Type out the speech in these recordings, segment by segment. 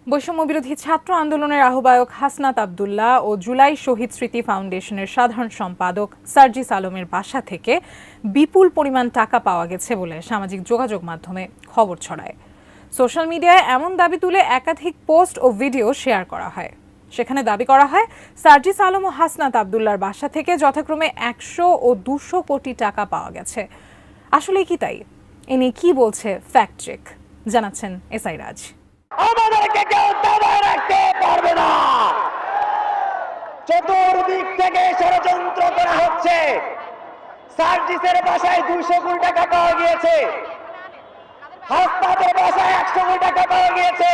বৈষম্য বিরোধী ছাত্র আন্দোলনের আহ্বায়ক হাসনাত আব্দুল্লাহ ও জুলাই শহীদ স্মৃতি ফাউন্ডেশনের সাধারণ সম্পাদক সার্জিস আলমের বাসা থেকে বিপুল পরিমাণ টাকা পাওয়া গেছে বলে সামাজিক যোগাযোগ মাধ্যমে খবর ছড়ায়। সোশ্যাল মিডিয়ায় এমন দাবি তুলে একাধিক পোস্ট ও ভিডিও শেয়ার করা হয়। সেখানে দাবি করা হয় সার্জিস আলম ও হাসনাত আব্দুল্লাহর বাসা থেকে যথাক্রমে 100 ও 200 কোটি টাকা পাওয়া গেছে। আসলে কি তাই? এ নিয়ে কি বলছে ফ্যাক্ট চেক, জানাচ্ছেন এসআই রাজ। আমাদেরকে কেউ দাবায় রাখতে পারবে না। চতুর্দিক থেকে ষড়যন্ত্র করা হচ্ছে। সার্জিসের বাসায় 200 কোটি টাকা পাওয়া গিয়েছে, হাসনাতের বাসায় 100 কোটি টাকা পাওয়া গিয়েছে।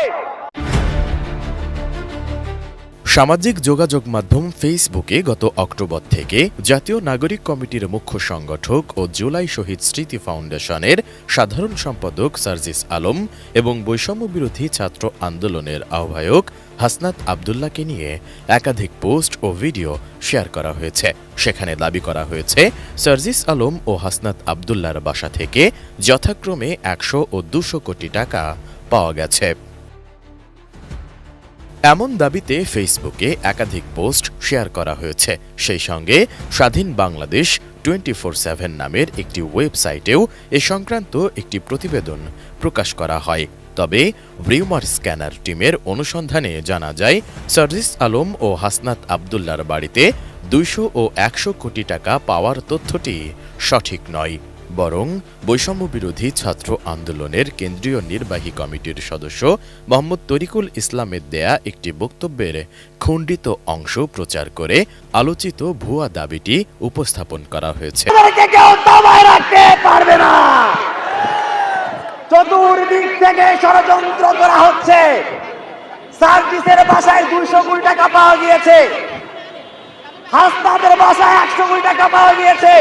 সামাজিক যোগাযোগ মাধ্যম ফেসবুকে গত অক্টোবর থেকে জাতীয় নাগরিক কমিটির মুখ্য সংগঠক ও জুলাই শহীদ স্মৃতি ফাউন্ডেশনের সাধারণ সম্পাদক সার্জিস আলম এবং বৈষম্য বিরোধী ছাত্র আন্দোলনের আহ্বায়ক হাসনাত আব্দুল্লাহকে নিয়ে একাধিক পোস্ট ও ভিডিও শেয়ার করা হয়েছে। সেখানে দাবি করা হয়েছে সার্জিস আলম ও হাসনাত আব্দুল্লাহর বাসা থেকে যথাক্রমে 100 ও 200 কোটি টাকা পাওয়া গেছে। এমন দাবিতে ফেসবুকে একাধিক পোস্ট শেয়ার করা হয়েছে। সেই সঙ্গে স্বাধীন বাংলাদেশ 24/7 নামের একটি ওয়েবসাইটেও এ সংক্রান্ত একটি প্রতিবেদন প্রকাশ করা হয়। তবে রিউমার স্ক্যানার টিমের অনুসন্ধানে জানা যায় সার্জিস আলম ও হাসনাত আব্দুল্লাহর বাড়িতে 200 ও 100 কোটি টাকা পাওয়ার তথ্যটি সঠিক নয়, বরং বৈষম্য বিরোধী ছাত্র আন্দোলনের কেন্দ্রীয় নির্বাহী কমিটির সদস্য মোহাম্মদ তরিকুল ইসলামের দেয়া একটি বক্তব্যের খণ্ডিত অংশ প্রচার করে আলোচিত ভুয়া দাবিটি উপস্থাপন করা হয়েছে। কেউ দাবায় রাখতে পারবে না। চতুর্দিক থেকে ষড়যন্ত্র করা হচ্ছে। সার্জিসের বাসায় 200 কোটি টাকা পাওয়া গিয়েছে, হাসনাতের বাসায় 100 কোটি টাকা পাওয়া গিয়েছে।